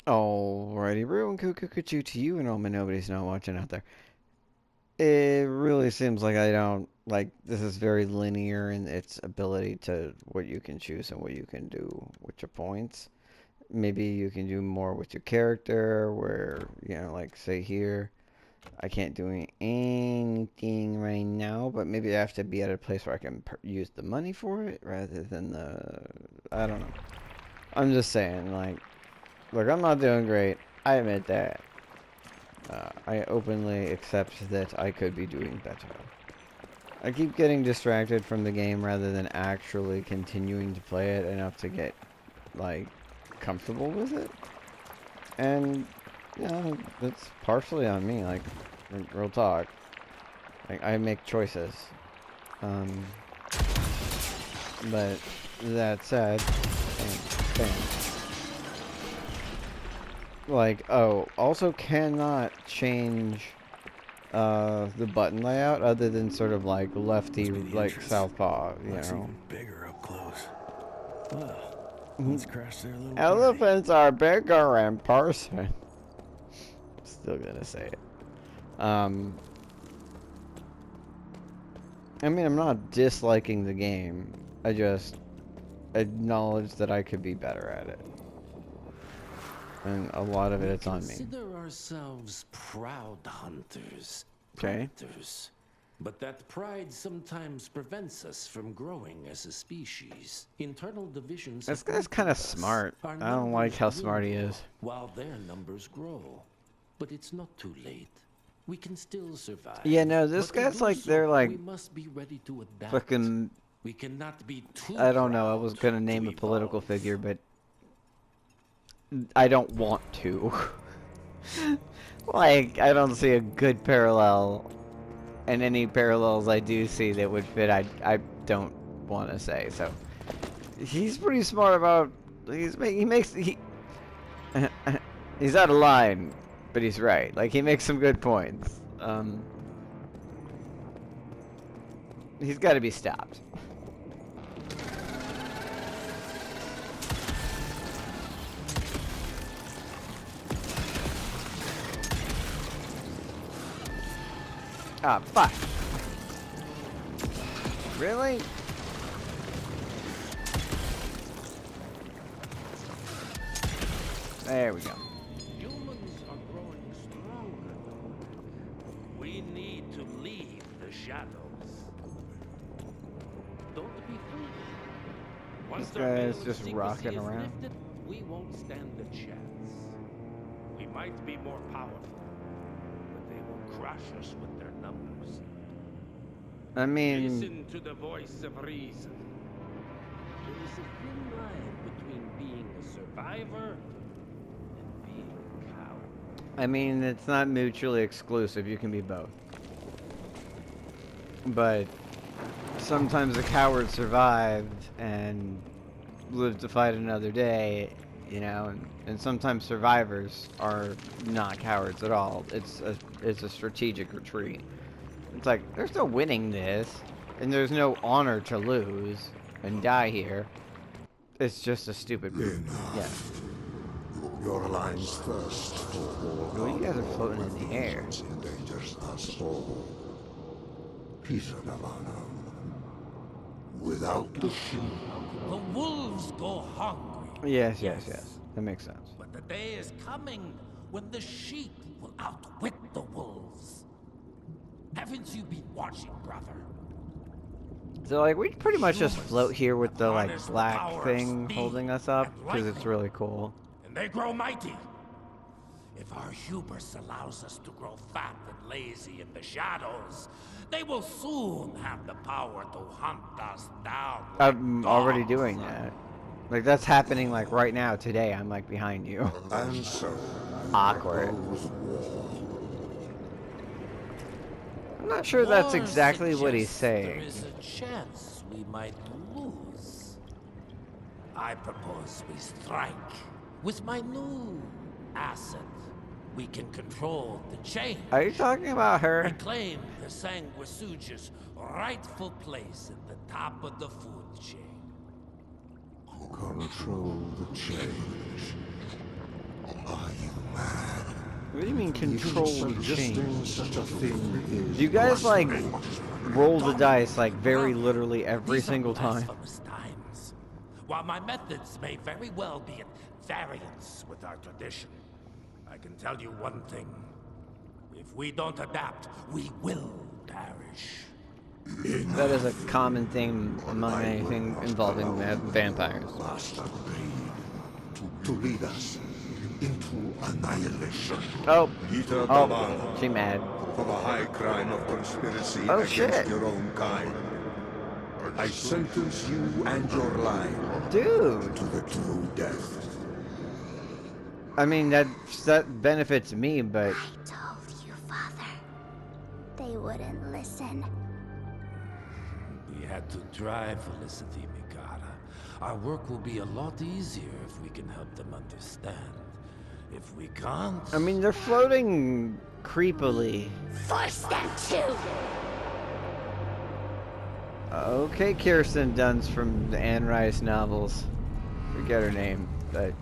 Alrighty, Ruin Cuckoo to you and all my nobody's not watching out there. It really seems like I don't like this is very linear in its ability to what you can choose and what you can do with your points. Maybe you can do more with your character, where like say here, I can't do anything right now, but maybe I have to be at a place where I can use the money for it rather than I don't know. I'm just saying, like, look, I'm not doing great. I admit that. I openly accept that I could be doing better. I keep getting distracted from the game rather than actually continuing to play it enough to get, like, comfortable with it. And, that's partially on me, like, real talk. Like, I make choices. But that said, bam. Like, oh, also cannot change the button layout other than sort of like lefty, like southpaw, Looks even bigger up close. Well, let's crash their little Elephants are bigger in person. Still gonna say it. I mean, I'm not disliking the game. I just acknowledge that I could be better at it. And a lot of it's on me. Consider ourselves proud hunters. Okay. Predators. But that pride sometimes prevents us from growing as a species. Internal divisions. This guy's kind of smart. I don't like how smart he is. While their numbers grow. But it's not too late. We can still survive. Yeah, no, this guy's like, they're like, we must be ready to adapt. fucking, We cannot be too I don't know, I was gonna name a political figure, but I don't want to. Like, I don't see a good parallel, and any parallels I do see that would fit, I don't want to say, so. He's pretty smart about, he's out of line, but he's right. Like, he makes some good points. He's got to be stopped. Ah, fuck. Really? There we go. Humans are growing stronger. We need to leave the shadows. Don't be fooled. Once This guy is just rocking around. Lifted, we won't stand a chance. We might be more powerful, but they will crush us with their numbers. I mean, Listen to the voice of reason. There is a thin line between being a survivor and being a coward. I mean, it's not mutually exclusive. You can be both. But sometimes a coward survived and lived to fight another day, and sometimes survivors are not cowards at all. It's a strategic retreat. It's like, there's no winning this, and there's no honor to lose and die here. It's just a stupid move. Yeah. Your alliance thirst for war. Well, you guys are floating in the air. Endangers us all. Peter Navarro. Without the sheep. The wolves go hungry. Yes. That makes sense. But the day is coming when the sheep will outwit the wolves. Haven't you been watching, brother? So, like, we pretty much just float here with the, like, black thing holding us up, because it's really cool. And they grow mighty. If our hubris allows us to grow fat and lazy in the shadows, they will soon have the power to hunt us down. I'm already doing that. Like, that's happening, like, right now, today. I'm, like, behind you. And so, Awkward. I'm not sure that's exactly what he's saying. There is a chance we might lose. I propose we strike. With my new asset, we can control the chain. Are you talking about her? Reclaim the Sanguisuga's rightful place at the top of the food chain. control the change. I What do you mean control change? Suggesting such a thing is Do you guys like blasphemy. roll the dice like very literally every These are single time? blasphemous times. While my methods may very well be at variance with our tradition, I can tell you one thing. If we don't adapt, we will perish. That is a common theme among anything involving vampires. Master Bane, to lead us into annihilation. Oh, Peter oh, Davana, she mad. for the high crime of conspiracy Oh, against shit. your own kind, I sentence you and your line Dude. To the true death. I mean, that benefits me, but I told you, Father. They wouldn't listen. We had to try, Felicity Mikata. Our work will be a lot easier if we can help them understand. If we can't... I mean, they're floating creepily. Force them to! Okay, Kirsten Dunst from the Anne Rice novels. Forget her name, but...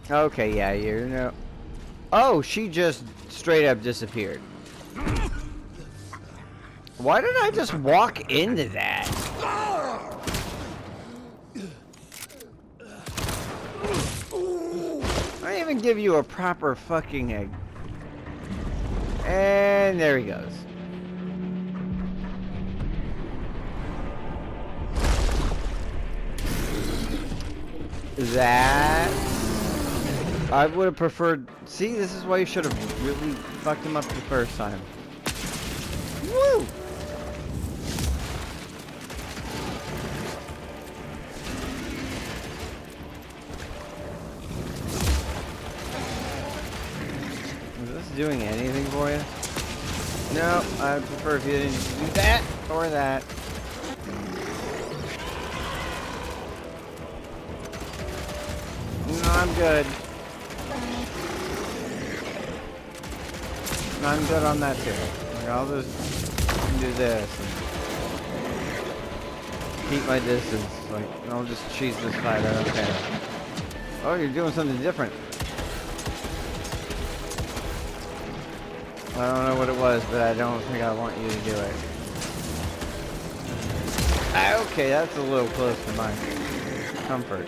Okay, yeah, you know... Oh, she just straight up disappeared. Why did I just walk into that? I didn't even give you a proper fucking egg. And there he goes. That I would have preferred. See, this is why you should have really fucked him up the first time. Woo! Is this doing anything for you? No, I'd prefer if you didn't do that or that. No, I'm good. No, I'm good on that too. Like, I'll just do this and keep my distance. Like, I'll just cheese this fight. I don't care. Oh, you're doing something different. I don't know what it was, but I don't think I want you to do it. Ah, okay, that's a little close to my comfort.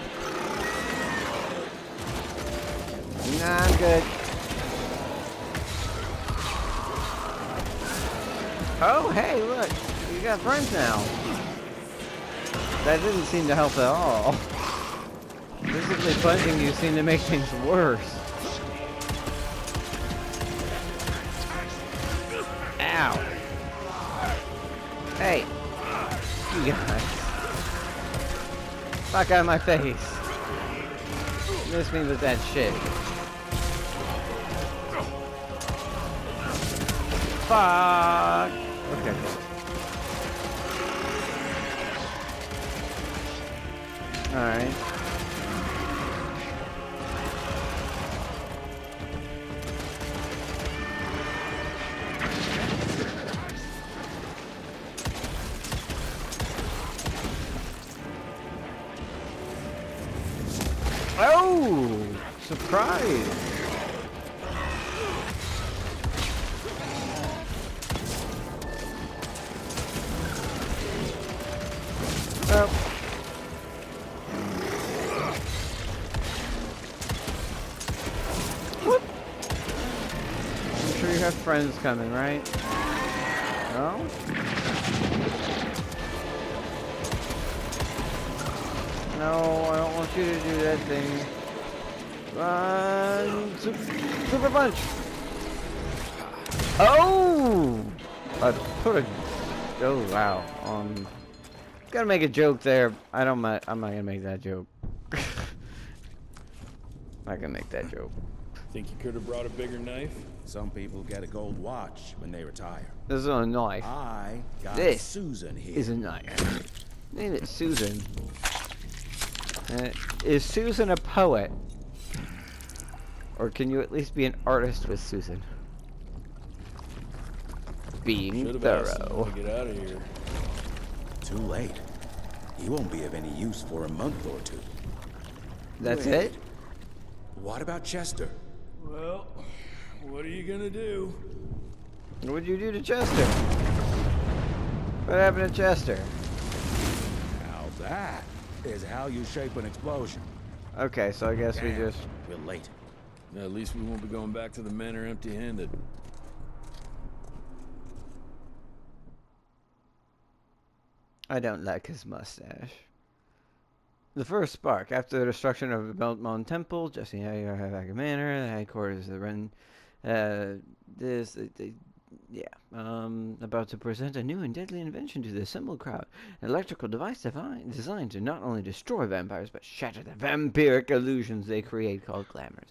Nah, I'm good. Oh, hey, look. You got friends now. That didn't seem to help at all. Physically punching you seemed to make things worse. Ow. Hey. You guys. Fuck out of my face. Miss me with that shit. Fuck. Okay. Alright. Oh! Surprise! Oh. Whoop. I'm sure you have friends coming, right? No? No, I don't want you to do that thing. Run! Super punch! Oh! I put a... Oh, wow. Gotta make a joke there. I'm not gonna make that joke. I can make that joke. Think you could have brought a bigger knife? Some people get a gold watch when they retire. This is a knife. I got This Susan here. Is a knife. Name it Susan. Is Susan a poet? Or can you at least be an artist with Susan? Being Should have asked him thorough. to get out of here. Too late. He won't be of any use for a month or two. That's Wait. it? What about Chester? Well, what are you gonna do? What'd you do to Chester? What happened to Chester? Now that is how you shape an explosion. Okay, so I guess we Damn, just... we're late. At least we won't be going back to the manor empty-handed. I don't like his mustache. The first spark. After the destruction of the Beltmont Temple, Jesse Hager Manor, the headquarters of the Ren... about to present a new and deadly invention to the assembled crowd. An electrical device designed to not only destroy vampires, but shatter the vampiric illusions they create called glamours.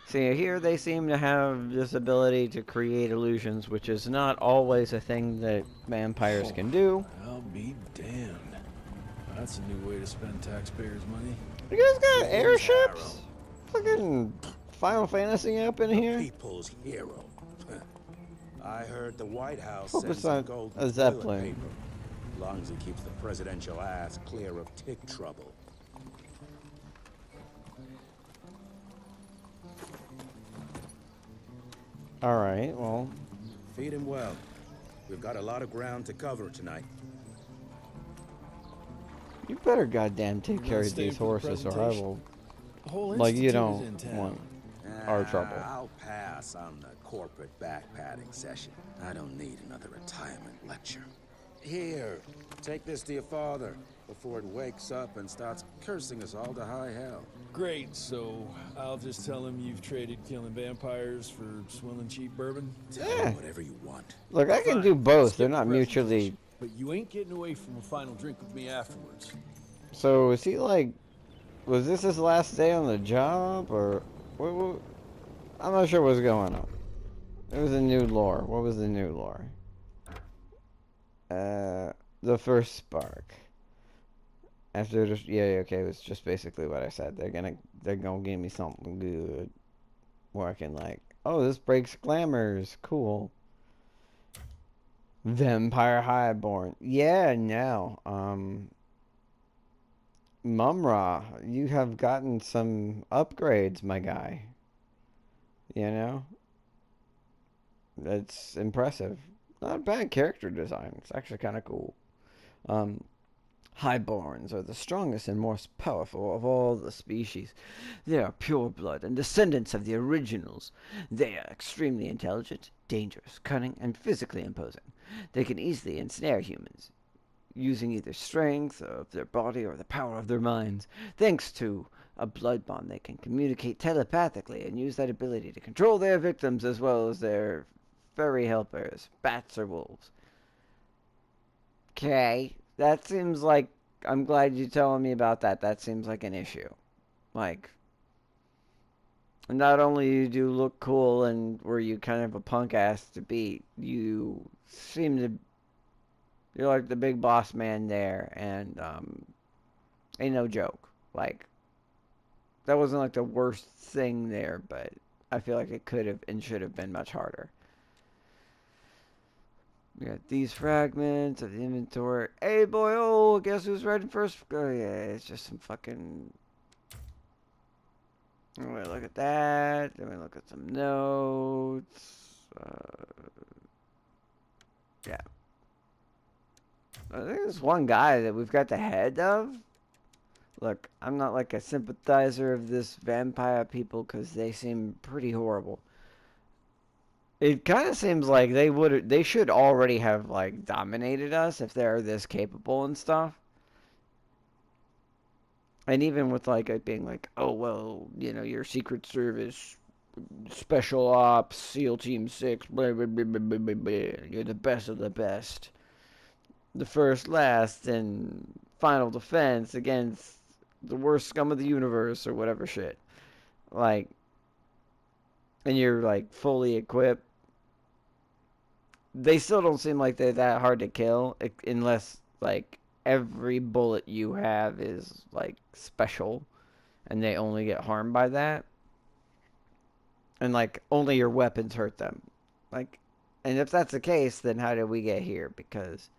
See, here they seem to have this ability to create illusions, which is not always a thing that vampires can do. I'll be damned. That's a new way to spend taxpayers' money. You guys got airships? Fucking Final Fantasy up in here? People's hero. I heard the White House Hope sends it's some not gold a toilet Zeppelin. paper. As long as it keeps the presidential ass clear of tick trouble. Alright, well, Feed him well. We've got a lot of ground to cover tonight. you better goddamn take care of staying these for the horses or I presentation? will... The whole Like, you institute is don't in town. want our trouble. I'll pass on the corporate back-patting session. I don't need another retirement lecture. Here, take this to your father before it wakes up and starts cursing us all to high hell. Great, so I'll just tell him you've traded killing vampires for swilling cheap bourbon? Tell Yeah. him whatever you want. Look, I can Fine. do both. Skip They're the not mutually... presentation, But you ain't getting away from a final drink with me afterwards. So, is he like... Was this his last day on the job, or... What, I'm not sure what's going on. It was a new lore. What was the new lore? The first spark. After just... Yeah, okay, it was just basically what I said. They're gonna give me something good. Where I can like... Oh, this breaks glamours. Cool. Vampire Highborn. Yeah, now, Mumra, you have gotten some upgrades, my guy. You know? That's impressive. Not a bad character design. It's actually kind of cool. Highborns are the strongest and most powerful of all the species. They are pure blood and descendants of the originals. They are extremely intelligent, dangerous, cunning, and physically imposing. They can easily ensnare humans, using either strength of their body or the power of their minds. Thanks to a blood bond, they can communicate telepathically and use that ability to control their victims as well as their furry helpers, bats or wolves. Okay, that seems like... I'm glad you're telling me about that. That seems like an issue. Like, not only you do look cool and were you kind of a punk ass to beat, you seem to... You're like the big boss man there, and, ain't no joke. Like, that wasn't like the worst thing there, but I feel like it could have and should have been much harder. We got these fragments of the inventory. Hey, boy, oh, guess who's riding first? Oh, yeah, it's just some fucking... Let me look at that. Let me look at some notes. Yeah. I think there's one guy that we've got the head of. Look, I'm not like a sympathizer of this vampire people because they seem pretty horrible. It kind of seems like they should already have like dominated us if they're this capable and stuff. And even with like it being like, oh well, you know, your Secret Service, Special Ops, SEAL Team 6, blah, blah, blah, blah, blah, blah, blah. You're the best of the best. The first, last, and final defense against the worst scum of the universe or whatever shit. Like, and you're like fully equipped. They still don't seem like they're that hard to kill unless like every bullet you have is like special and they only get harmed by that. And like only your weapons hurt them. Like, and if that's the case, then how did we get here? Because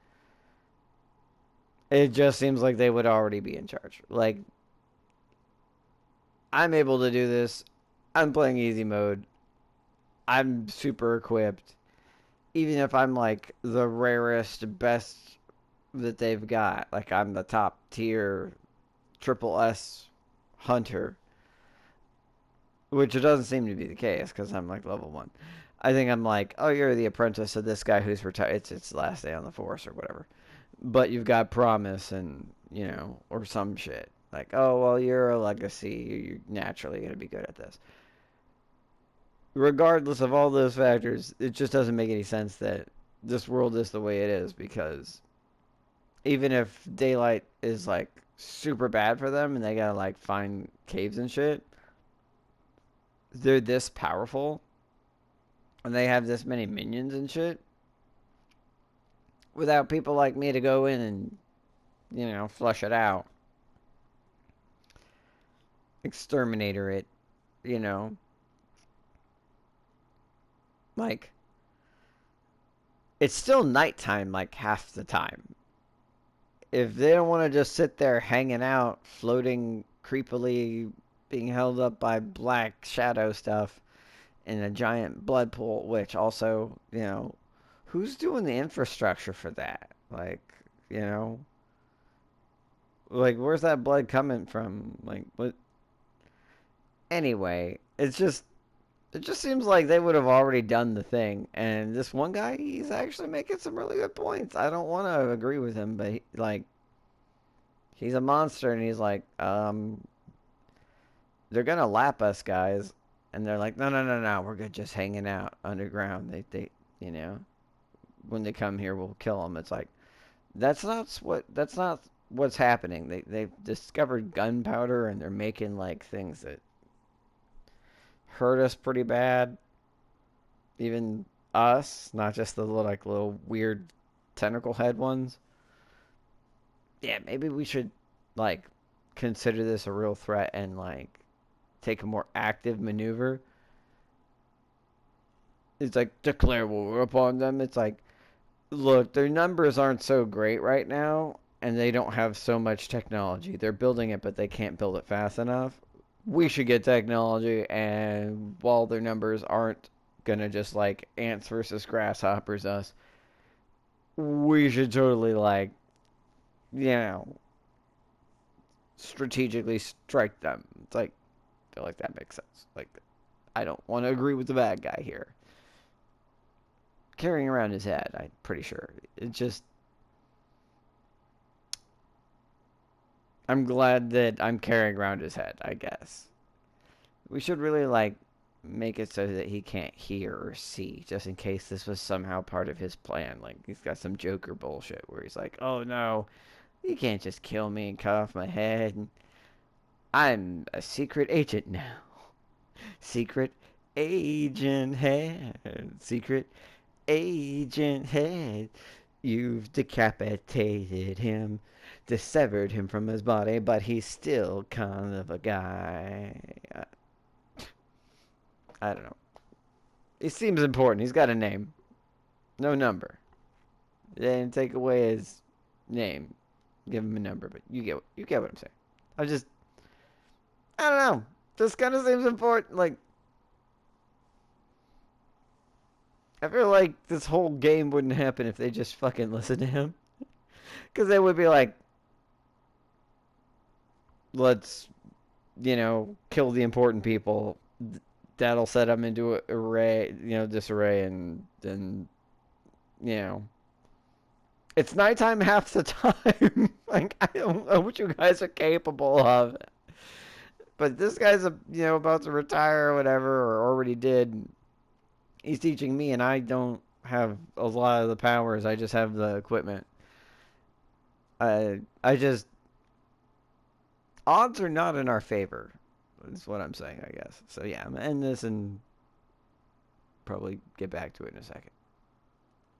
it just seems like they would already be in charge. Like, I'm able to do this I'm playing easy mode. I'm super equipped. Even if I'm like the rarest, best that they've got, like I'm the top tier triple S hunter, which it doesn't seem to be the case because I'm like level 1. I think I'm like, oh, you're the apprentice of this guy who's retired. It's its last day on the force or whatever. But you've got promise and, you know, or some shit. Like, oh, well, you're a legacy. You're naturally going to be good at this. Regardless of all those factors, it just doesn't make any sense that this world is the way it is, because even if daylight is like super bad for them and they gotta like find caves and shit, they're this powerful and they have this many minions and shit without people like me to go in and, you know, flush it out. Exterminator it, you know. Like, it's still nighttime like half the time. If they don't want to just sit there hanging out, floating creepily, being held up by black shadow stuff in a giant blood pool, which also, you know, who's doing the infrastructure for that? Like, you know, like, where's that blood coming from? Like, what? Anyway, it just seems like they would have already done the thing. And this one guy, he's actually making some really good points. I don't want to agree with him, but like, he's a monster, and he's like, they're gonna lap us, guys. And they're like, no, we're good, just hanging out underground. They, you know, when they come here, we'll kill them. It's like, that's not what's happening. They've discovered gunpowder, and they're making like things that hurt us pretty bad. Even us, not just the little weird tentacle head ones. Yeah, maybe we should like consider this a real threat and like take a more active maneuver. It's like, declare war upon them. It's like, look, their numbers aren't so great right now, and they don't have so much technology. They're building it, but they can't build it fast enough. We should get technology, and while their numbers aren't gonna just like ants versus grasshoppers us, we should totally like, you know, strategically strike them. It's like, I feel like that makes sense. Like, I don't want to agree with the bad guy here. Carrying around his head, I'm pretty sure. It just, I'm glad that I'm carrying around his head, I guess. We should really, like, make it so that he can't hear or see, just in case this was somehow part of his plan. Like, he's got some Joker bullshit where he's like, oh no, you can't just kill me and cut off my head. I'm a secret agent now. Secret agent head. Secret agent head. You've decapitated him, dissevered him from his body, but he's still kind of a guy. I don't know. He seems important. He's got a name. No number. They didn't take away his name. Give him a number, but you get what I'm saying. I don't know. This kind of seems important. Like, I feel like this whole game wouldn't happen if they just fucking listened to him. Because they would be like, let's, you know, kill the important people. That'll set them into a array, you know, disarray, and then, you know, it's nighttime half the time. Like, I don't know what you guys are capable of. But this guy's, you know, about to retire or whatever, or already did. He's teaching me, and I don't have a lot of the powers. I just have the equipment. I just, odds are not in our favor, is what I'm saying, I guess. So yeah, I'm gonna end this and probably get back to it in a second.